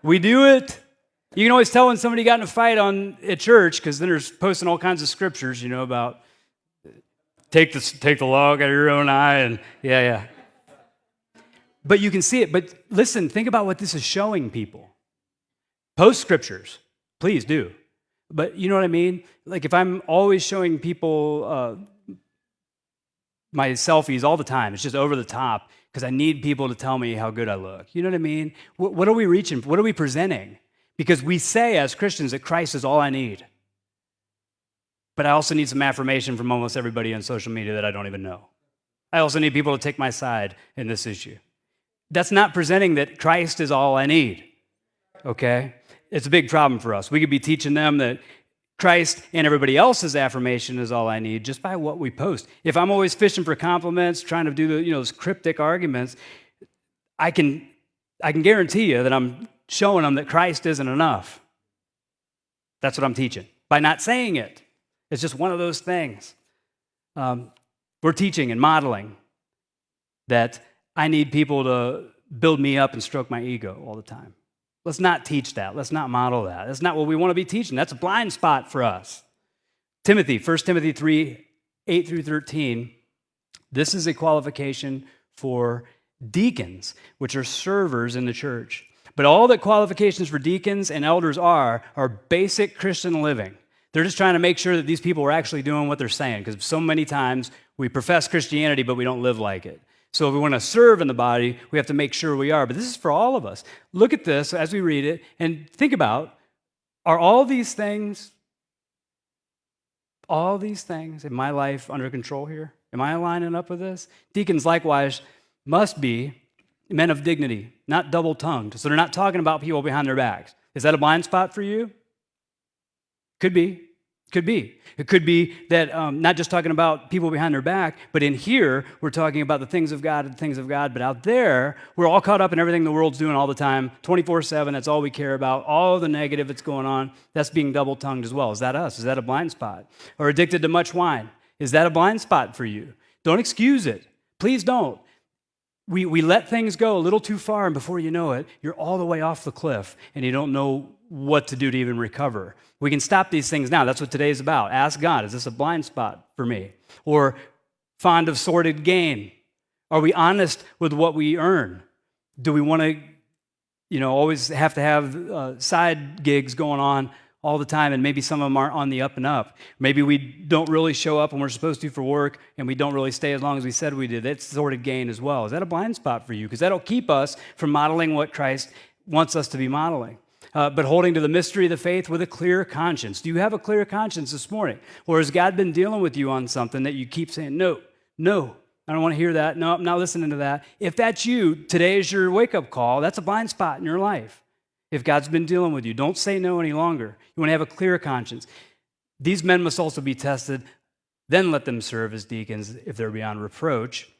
We do it. You can always tell when somebody got in a fight at church because then they're posting all kinds of scriptures, about take the log out of your own eye, and yeah. But you can see it. But listen, think about what this is showing people. Post scriptures, please do. But you know what I mean? Like if I'm always showing people my selfies all the time, it's just over the top because I need people to tell me how good I look. You know what I mean? What are we reaching for? What are we presenting? Because we say as Christians that Christ is all I need. But I also need some affirmation from almost everybody on social media that I don't even know. I also need people to take my side in this issue. That's not presenting that Christ is all I need, okay? It's a big problem for us. We could be teaching them that Christ and everybody else's affirmation is all I need just by what we post. If I'm always fishing for compliments, trying to do those cryptic arguments, I can guarantee you that I'm showing them that Christ isn't enough. That's what I'm teaching by not saying it. It's just one of those things. We're teaching and modeling that I need people to build me up and stroke my ego all the time. Let's not teach that. Let's not model that. That's not what we want to be teaching. That's a blind spot for us. 1 Timothy 3, 8 through 13, this is a qualification for deacons, which are servers in the church. But all the qualifications for deacons and elders are basic Christian living. They're just trying to make sure that these people are actually doing what they're saying, because so many times we profess Christianity, but we don't live like it. So if we want to serve in the body, we have to make sure we are. But this is for all of us. Look at this as we read it and think about, are all these things in my life under control here? Am I lining up with this? Deacons likewise must be men of dignity, not double-tongued. So they're not talking about people behind their backs. Is that a blind spot for you? Could be. Could be. It could be that not just talking about people behind their back, but in here, we're talking about the things of God and the things of God. But out there, we're all caught up in everything the world's doing all the time, 24/7. That's all we care about. All the negative that's going on, that's being double-tongued as well. Is that us? Is that a blind spot? Or addicted to much wine? Is that a blind spot for you? Don't excuse it. Please don't. We let things go a little too far, and before you know it, you're all the way off the cliff, and you don't know what to do to even recover. We can stop these things now. That's what today is about. Ask God, is this a blind spot for me? Or fond of sordid gain? Are we honest with what we earn? Do we want to, always have to have side gigs going on all the time, and maybe some of them aren't on the up and up? Maybe we don't really show up when we're supposed to for work, and we don't really stay as long as we said we did. That's sordid gain as well. Is that a blind spot for you? Because that'll keep us from modeling what Christ wants us to be modeling. But holding to the mystery of the faith with a clear conscience. Do you have a clear conscience this morning? Or has God been dealing with you on something that you keep saying, no, I don't want to hear that. No, I'm not listening to that. If that's you, today is your wake-up call. That's a blind spot in your life. If God's been dealing with you, don't say no any longer. You want to have a clear conscience. These men must also be tested. Then let them serve as deacons if they're beyond reproach.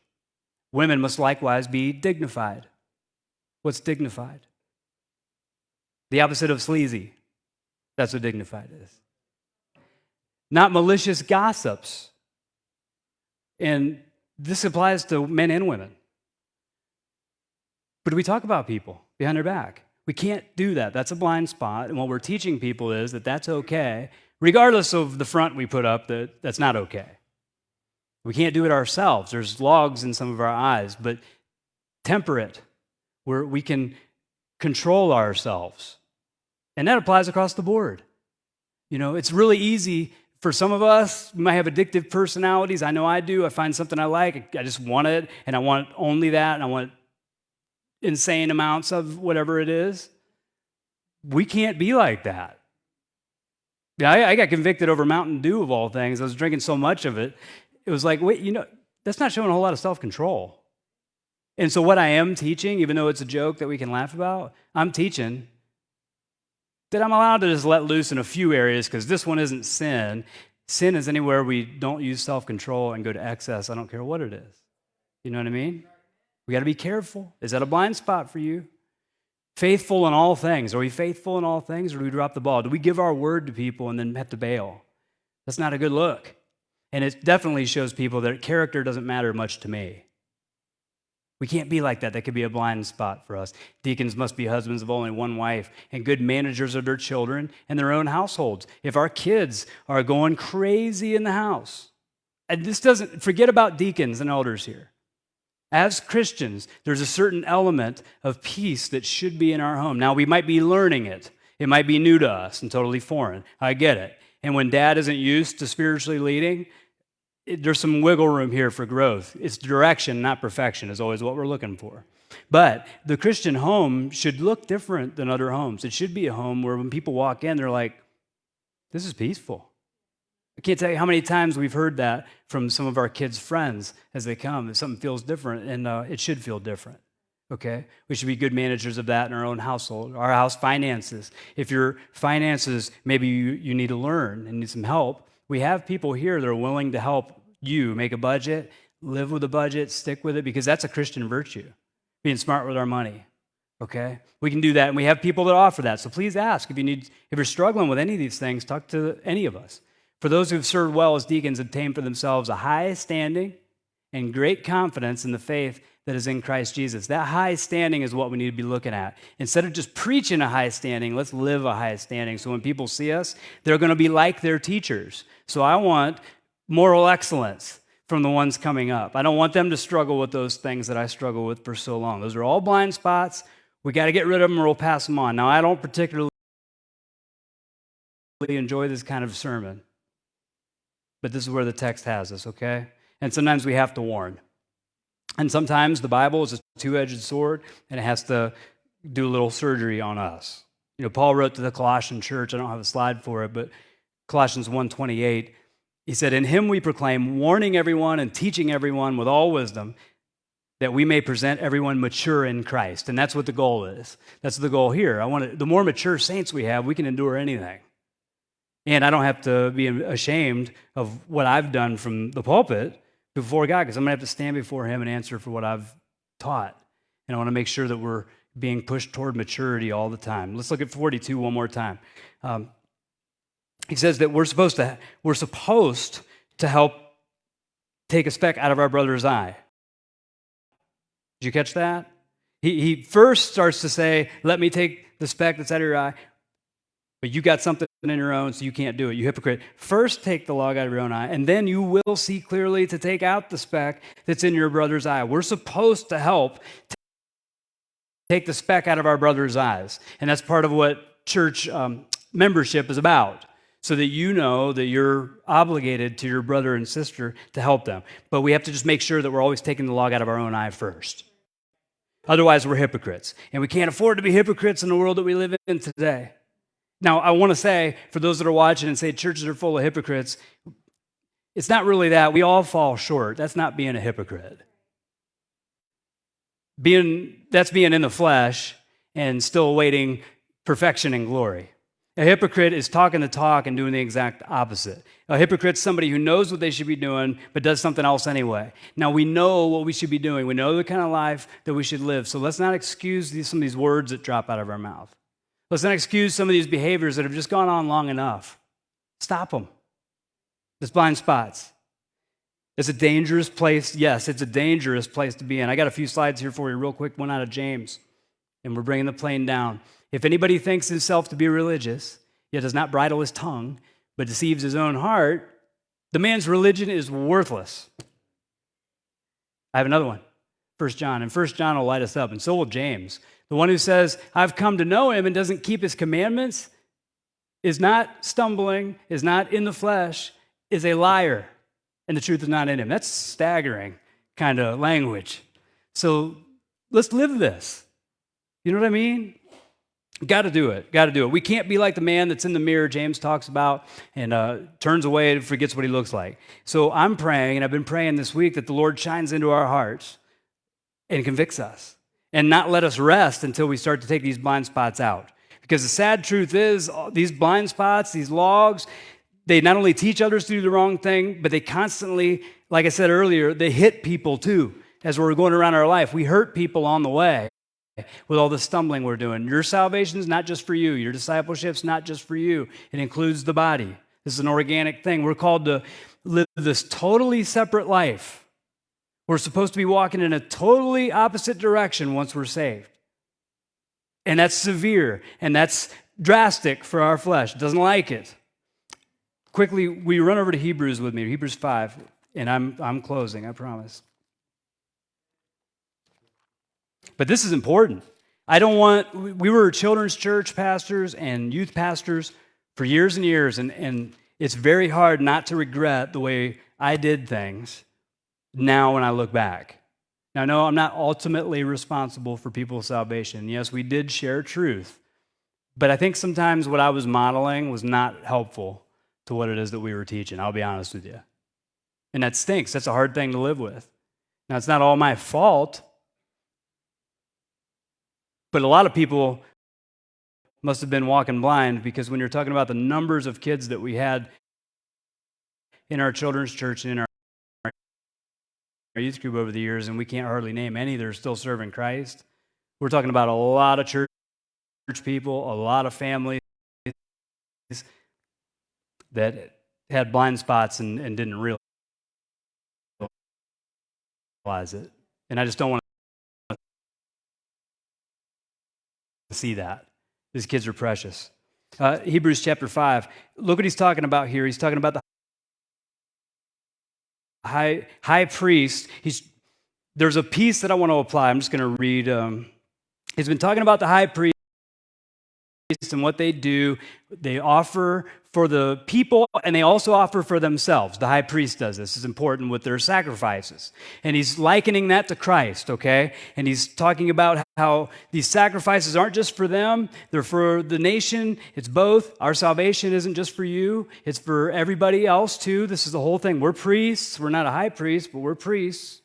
Women must likewise be dignified. What's dignified? The opposite of sleazy. That's what dignified is. Not malicious gossips. And this applies to men and women. But we talk about people behind their back. We can't do that. That's a blind spot. And what we're teaching people is that that's okay, regardless of the front we put up, that's not okay. We can't do it ourselves. There's logs in some of our eyes, but temper it, where we can control ourselves. And that applies across the board. It's really easy For some of us, we might have addictive personalities. I know I do. I find something I like, I just want it, and I want only that, and I want insane amounts of whatever it is. We can't be like that. Yeah, I got convicted over Mountain Dew of all things. I was drinking so much of it. It was like, wait, that's not showing a whole lot of self-control. And so what I am teaching, even though it's a joke that we can laugh about, I'm teaching that I'm allowed to just let loose in a few areas because this one isn't sin. Sin is anywhere we don't use self-control and go to excess. I don't care what it is. You know what I mean? We got to be careful. Is that a blind spot for you? Faithful in all things. Are we faithful in all things, or do we drop the ball? Do we give our word to people and then have to bail? That's not a good look. And it definitely shows people that character doesn't matter much to me. We can't be like that. That could be a blind spot for us. Deacons must be husbands of only one wife and good managers of their children and their own households. If our kids are going crazy in the house, and forget about deacons and elders here. As Christians, there's a certain element of peace that should be in our home. Now, we might be learning it. It might be new to us and totally foreign. I get it. And when dad isn't used to spiritually leading, there's some wiggle room here for growth. It's direction, not perfection, is always what we're looking for. But the Christian home should look different than other homes. It should be a home where when people walk in, they're like, this is peaceful. I can't tell you how many times we've heard that from some of our kids' friends as they come. If something feels different, and it should feel different, okay? We should be good managers of that in our own household, our house finances. If your finances, maybe you need to learn and need some help, we have people here that are willing to help you make a budget, live with a budget, stick with it, because that's a Christian virtue, being smart with our money, okay? We can do that, and we have people that offer that. So please ask if you're struggling with any of these things, talk to any of us. For those who've served well as deacons, obtained for themselves a high standing and great confidence in the faith that is in Christ Jesus. That high standing is what we need to be looking at. Instead of just preaching a high standing, let's live a high standing. So when people see us, they're going to be like their teachers. So I want moral excellence from the ones coming up. I don't want them to struggle with those things that I struggle with for so long. Those are all blind spots. We got to get rid of them or we'll pass them on. Now, I don't particularly enjoy this kind of sermon, but this is where the text has us, okay? And sometimes we have to warn. And sometimes the Bible is a two-edged sword, and it has to do a little surgery on us. Paul wrote to the Colossian church, I don't have a slide for it, but Colossians 1:28, he said, "In him we proclaim, warning everyone and teaching everyone with all wisdom, that we may present everyone mature in Christ." And that's what the goal is. That's the goal here. The more mature saints we have, we can endure anything. And I don't have to be ashamed of what I've done from the pulpit before God, because I'm going to have to stand before him and answer for what I've taught. And I want to make sure that we're being pushed toward maturity all the time. Let's look at 42 one more time. He says that we're supposed to help take a speck out of our brother's eye. Did you catch that? He first starts to say, let me take the speck that's out of your eye, but you got something in your own, so you can't do it. You hypocrite. First take the log out of your own eye, and then you will see clearly to take out the speck that's in your brother's eye. We're supposed to help take the speck out of our brother's eyes. And that's part of what church membership is about, so that you know that you're obligated to your brother and sister to help them. But we have to just make sure that we're always taking the log out of our own eye first. Otherwise, we're hypocrites. And we can't afford to be hypocrites in the world that we live in today. Now, I want to say, for those that are watching and say churches are full of hypocrites, it's not really that. We all fall short. That's not being a hypocrite. That's being in the flesh and still awaiting perfection and glory. A hypocrite is talking the talk and doing the exact opposite. A hypocrite's somebody who knows what they should be doing but does something else anyway. Now, we know what we should be doing. We know the kind of life that we should live. So let's not excuse some of these words that drop out of our mouth. Let's not excuse some of these behaviors that have just gone on long enough. Stop them. There's blind spots. It's a dangerous place. Yes, it's a dangerous place to be in. I got a few slides here for you real quick, one out of James, and we're bringing the plane down. If anybody thinks himself to be religious, yet does not bridle his tongue, but deceives his own heart, the man's religion is worthless. I have another one, 1 John, and 1 John will light us up, and so will James. The one who says, I've come to know him and doesn't keep his commandments, is not stumbling, is not in the flesh, is a liar, and the truth is not in him. That's staggering kind of language. So let's live this. You know what I mean? Got to do it. Got to do it. We can't be like the man that's in the mirror James talks about and turns away and forgets what he looks like. So I'm praying, and I've been praying this week that the Lord shines into our hearts and convicts us and not let us rest until we start to take these blind spots out. Because the sad truth is these blind spots, these logs, they not only teach others to do the wrong thing, but they constantly, like I said earlier, they hit people too as we're going around our life. We hurt people on the way with all the stumbling we're doing. Your salvation is not just for you. Your discipleship is not just for you. It includes the body. This is an organic thing. We're called to live this totally separate life. We're supposed to be walking in a totally opposite direction once we're saved. And that's severe, and that's drastic for our flesh. It doesn't like it. Quickly, will you run over to Hebrews with me, Hebrews 5, and I'm closing, I promise. But this is important. We were children's church pastors and youth pastors for years and years, and it's very hard not to regret the way I did things now when I look back. Now, no, I'm not ultimately responsible for people's salvation. Yes, we did share truth, but I think sometimes what I was modeling was not helpful to what it is that we were teaching, I'll be honest with you. And that stinks. That's a hard thing to live with. Now, it's not all my fault, but a lot of people must have been walking blind, because when you're talking about the numbers of kids that we had in our children's church and in our youth group over the years, and we can't hardly name any that are still serving Christ. We're talking about a lot of church people, a lot of families that had blind spots and didn't realize it. And I just don't want to see that. These kids are precious. Hebrews chapter 5. Look what he's talking about here. He's talking about the high priest. There's a piece that I want to apply. I'm just going to read. He's been talking about the high priest and what they do. They offer for the people, and they also offer for themselves. The high priest does this. It's important with their sacrifices. And he's likening that to Christ, okay? And he's talking about how these sacrifices aren't just for them, they're for the nation. It's both. Our salvation isn't just for you, it's for everybody else too. This is the whole thing. We're priests. We're not a high priest, but we're priests.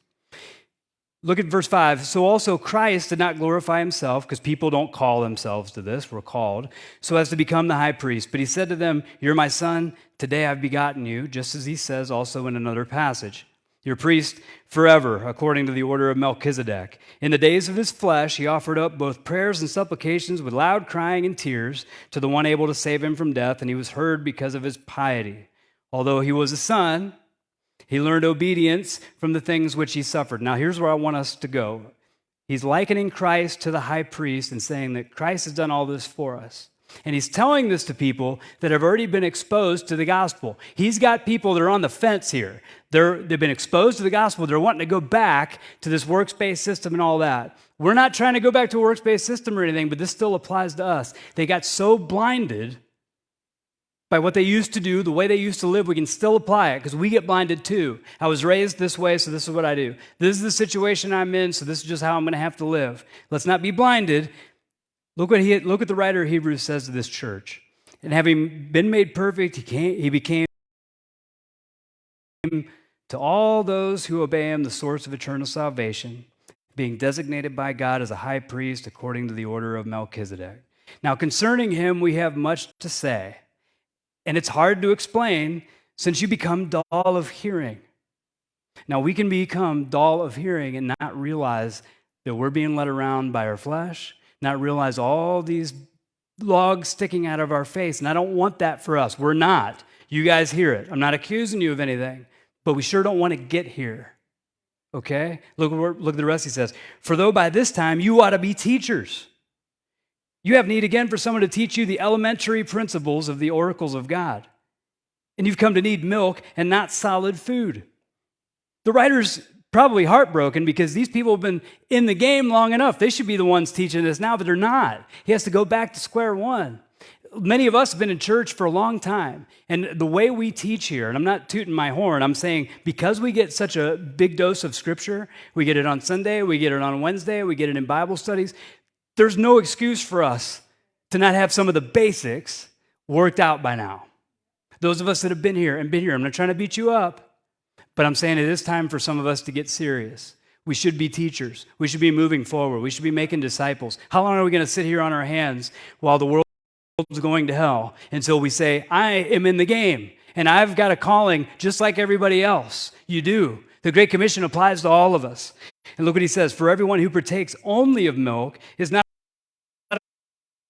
Look at verse 5. So also Christ did not glorify himself, because people don't call themselves to this. We're called so as to become the high priest. But he said to them, "You're my son. Today I've begotten you," just as he says also in another passage. "You're priest forever, according to the order of Melchizedek. In the days of his flesh, he offered up both prayers and supplications with loud crying and tears to the one able to save him from death, and he was heard because of his piety. Although he was a son, he learned obedience from the things which he suffered." Now, here's where I want us to go. He's likening Christ to the high priest and saying that Christ has done all this for us. And he's telling this to people that have already been exposed to the gospel. He's got people that are on the fence here. They've been exposed to the gospel. They're wanting to go back to this works-based system and all that. We're not trying to go back to a works-based system or anything, but this still applies to us. They got so blinded by what they used to do, the way they used to live. We can still apply it because we get blinded too. I was raised this way, so this is what I do. This is the situation I'm in, so this is just how I'm going to have to live. Let's not be blinded. Look what the writer of Hebrews says to this church. And having been made perfect, he became to all those who obey him the source of eternal salvation, being designated by God as a high priest according to the order of Melchizedek. Now concerning him we have much to say, and it's hard to explain since you become dull of hearing. Now we can become dull of hearing and not realize that we're being led around by our flesh, not realize all these logs sticking out of our face. And I don't want that for us. We're not. You guys hear it. I'm not accusing you of anything, but we sure don't want to get here. Okay? Look at the rest he says. "For though by this time you ought to be teachers, you have need again for someone to teach you the elementary principles of the oracles of God. And you've come to need milk and not solid food." The writer's probably heartbroken because these people have been in the game long enough. They should be the ones teaching this now, but they're not. He has to go back to square one. Many of us have been in church for a long time, and the way we teach here, and I'm not tooting my horn, I'm saying because we get such a big dose of Scripture, we get it on Sunday, we get it on Wednesday, we get it in Bible studies, there's no excuse for us to not have some of the basics worked out by now. Those of us that have been here, I'm not trying to beat you up, but I'm saying it is time for some of us to get serious. We should be teachers. We should be moving forward. We should be making disciples. How long are we going to sit here on our hands while the world's going to hell until we say, I am in the game and I've got a calling just like everybody else? You do. The Great Commission applies to all of us. And look what he says, for everyone who partakes only of milk is not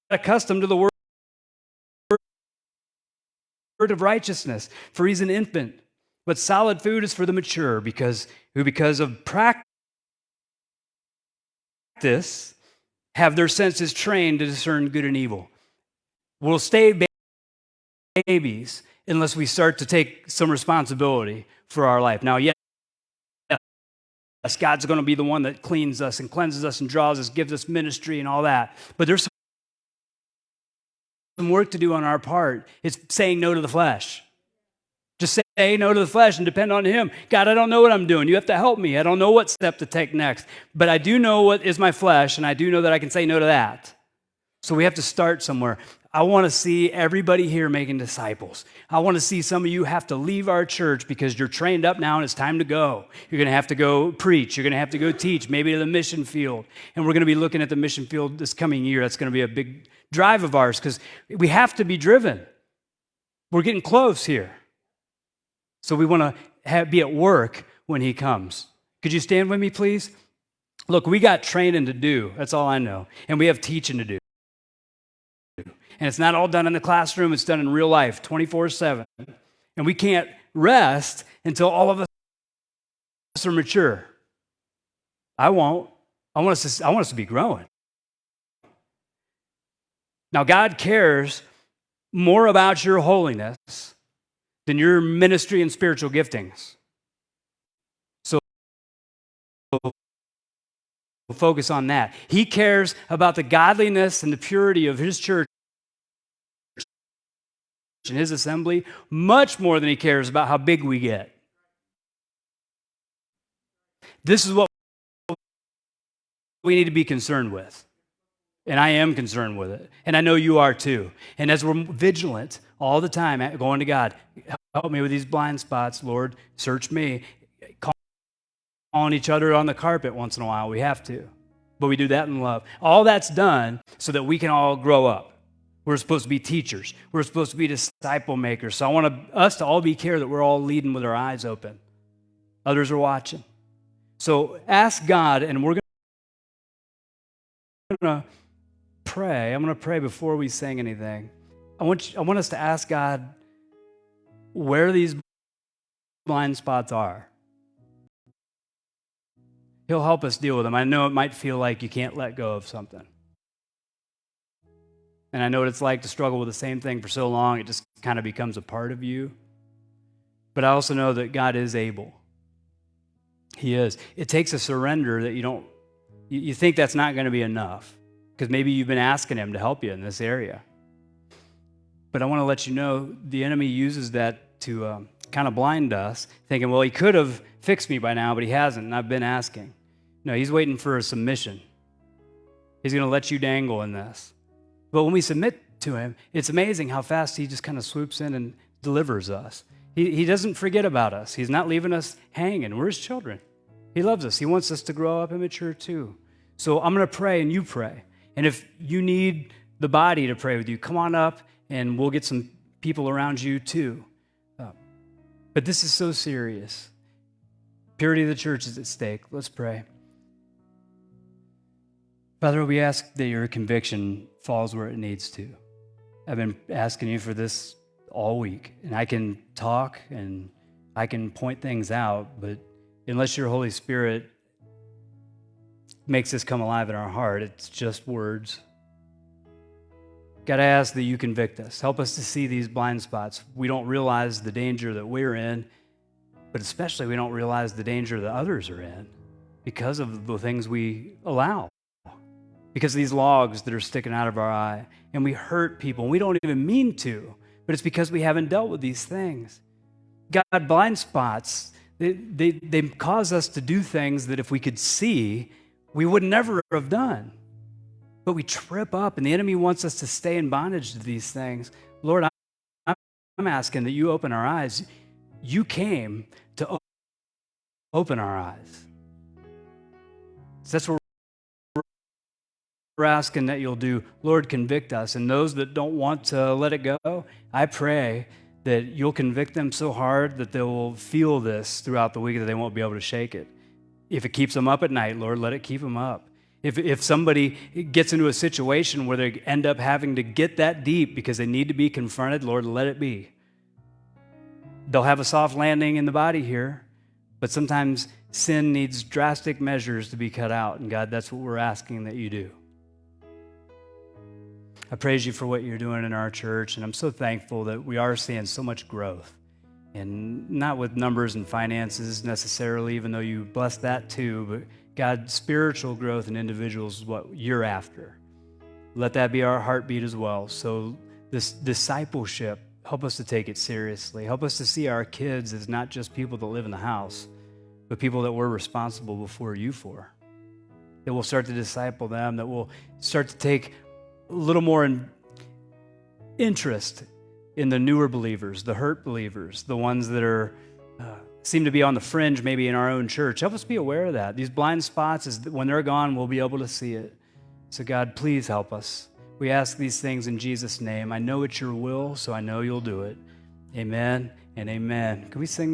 accustomed to the word of righteousness, for he's an infant. But solid food is for the mature, because of practice have their senses trained to discern good and evil. We'll stay babies unless we start to take some responsibility for our life. Now, yes, God's going to be the one that cleans us and cleanses us and draws us, gives us ministry and all that. But there's some work to do on our part. It's saying no to the flesh. Just say no to the flesh and depend on him. God, I don't know what I'm doing. You have to help me. I don't know what step to take next. But I do know what is my flesh, and I do know that I can say no to that. So we have to start somewhere. I want to see everybody here making disciples. I want to see some of you have to leave our church because you're trained up now and it's time to go. You're going to have to go preach. You're going to have to go teach, maybe to the mission field. And we're going to be looking at the mission field this coming year. That's going to be a big drive of ours because we have to be driven. We're getting close here. So we want to be at work when he comes. Could you stand with me, please? Look, we got training to do. That's all I know. And we have teaching to do. And it's not all done in the classroom. It's done in real life, 24/7. And we can't rest until all of us are mature. I won't. I want us to be growing. Now, God cares more about your holiness than your ministry and spiritual giftings. So we'll focus on that. He cares about the godliness and the purity of his church and his assembly much more than he cares about how big we get. This is what we need to be concerned with. And I am concerned with it. And I know you are too. And as we're vigilant all the time, going to God, help me with these blind spots, Lord, search me. Calling each other on the carpet once in a while, we have to. But we do that in love. All that's done so that we can all grow up. We're supposed to be teachers. We're supposed to be disciple makers. So I want us to all be clear that we're all leading with our eyes open. Others are watching. So ask God, and we're going to pray. I'm going to pray before we sing anything. I want us to ask God where these blind spots are. He'll help us deal with them. I know it might feel like you can't let go of something. And I know what it's like to struggle with the same thing for so long, it just kind of becomes a part of you. But I also know that God is able. He is. It takes a surrender that you think that's not going to be enough, because maybe you've been asking him to help you in this area. But I want to let you know the enemy uses that to kind of blind us, thinking, well, he could have fixed me by now, but he hasn't, and I've been asking. No, he's waiting for a submission. He's going to let you dangle in this. But when we submit to him, it's amazing how fast he just kind of swoops in and delivers us. He doesn't forget about us. He's not leaving us hanging. We're his children. He loves us. He wants us to grow up and mature too. So I'm going to pray and you pray. And if you need the body to pray with you, come on up and we'll get some people around you too. But this is so serious. Purity of the church is at stake. Let's pray. Father, we ask that your conviction falls where it needs to. I've been asking you for this all week, and I can talk and I can point things out, but unless your Holy Spirit makes this come alive in our heart, it's just words. God, I ask that you convict us. Help us to see these blind spots. We don't realize the danger that we're in, but especially we don't realize the danger that others are in because of the things we allow. because of these logs that are sticking out of our eye. And we hurt people, and we don't even mean to, but it's because we haven't dealt with these things. God, blind spots, they cause us to do things that if we could see, we would never have done. But we trip up, and the enemy wants us to stay in bondage to these things. Lord, I'm asking that you open our eyes. You came to open our eyes. So that's what we're asking that you'll do. Lord, convict us. And those that don't want to let it go, I pray that you'll convict them so hard that they will feel this throughout the week that they won't be able to shake it. If it keeps them up at night, Lord, let it keep them up. If somebody gets into a situation where they end up having to get that deep because they need to be confronted, Lord, let it be. They'll have a soft landing in the body here, but sometimes sin needs drastic measures to be cut out. And God, that's what we're asking that you do. I praise you for what you're doing in our church, and I'm so thankful that we are seeing so much growth. And not with numbers and finances necessarily, even though you bless that too, but God, spiritual growth in individuals is what you're after. Let that be our heartbeat as well. So this discipleship, help us to take it seriously. Help us to see our kids as not just people that live in the house, but people that we're responsible before you for. That we'll start to disciple them, that we'll start to take a little more interest in the newer believers, the hurt believers, the ones that are seem to be on the fringe maybe in our own church. Help us be aware of that. These blind spots, when they're gone, we'll be able to see it. So God, please help us. We ask these things in Jesus' name. I know it's your will, so I know you'll do it. Amen and amen. Can we sing this?